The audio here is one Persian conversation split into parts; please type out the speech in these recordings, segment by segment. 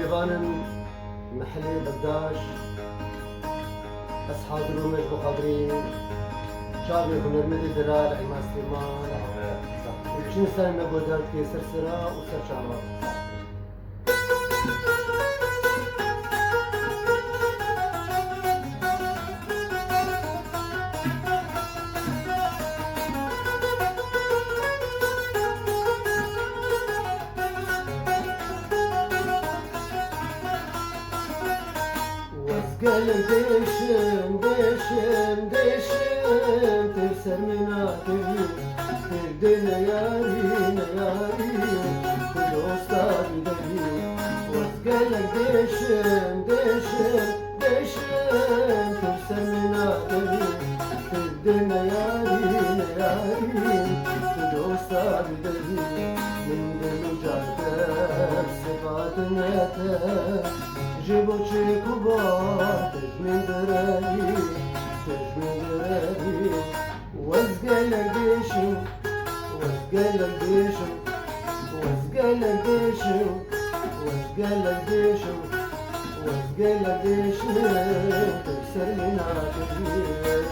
سيفان محلي بداش أصحاب رومش بقدرين شعبي هنرمدي درال عما سليمان وشين سنة بودات في سرسرة وسرشارات قال ديشم ديشم ديشم تبسر منا تبدنا يارين يارين تلوستا بدرين وقال ديشم ديشم ديشم تبسر منا تبدنا يارين يارين تلوستا بدرين من دلو جارتك صفات نتك جيبوتشي كبار تجمي دراري وزقالك ديشو وزقالك ديشو وزقالك ديشو وزقالك ديشو وزقالك ديشو تكسر من عاتبي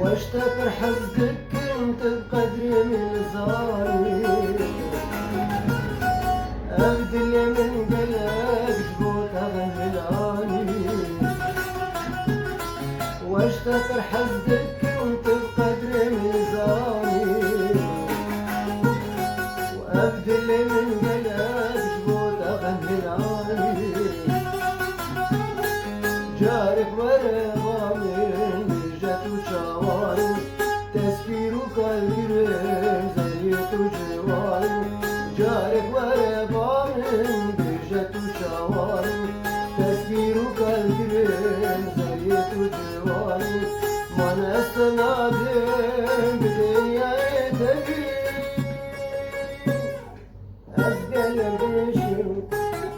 واشتكر حظك كنت بقدر من صاري ابدل من قلبك جبوت غلاني واشتكر حظك كنت بقدر من صاري وابدل من قلبك جبوت غلاني جارك ورا من وشواري تسفيرك الكريم زريت وجواري جارك وربان بجت وشواري تسفيرك الكريم زريت وجواري ما نستنادم بدنيا تبي أسقلك ديشو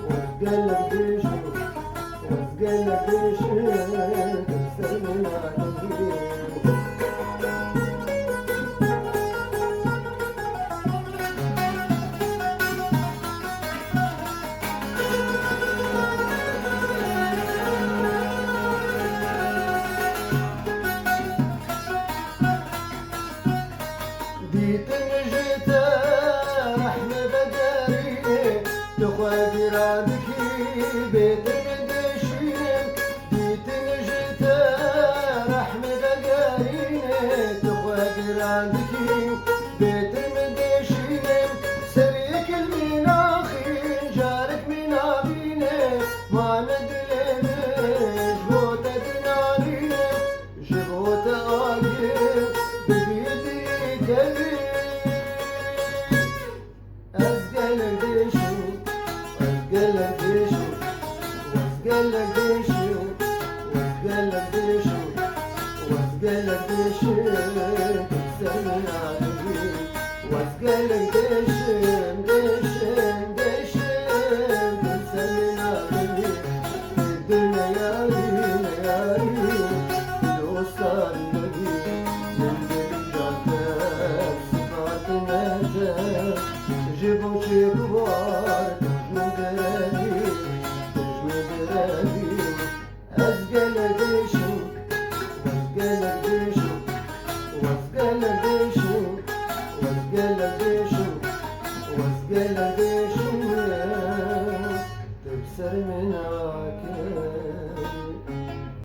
وأسقلك ديشو وأسقلك ديشو تكسر من عاتبي ديت نجيت رحمة بداري تخواتي رادكي بيت ندشين ديت نجيت رحمة بداري تخواتي رادكي بيت ندشين سريك المناخي جارك من عبيني ما ندلنش بوت دناري جبوت آقير ببيدي أسقلك ديشو أسقلك ديشو وأسقلك ديشو وأسقلك ديشو وأسقلك ديشو تكسر من عاتبي وأسقلك ديشم ديشم ديشم تكسر من عاتبي الدنيا يارين يارين لو صار جيبوتشي كبار تجمي دراري أسقل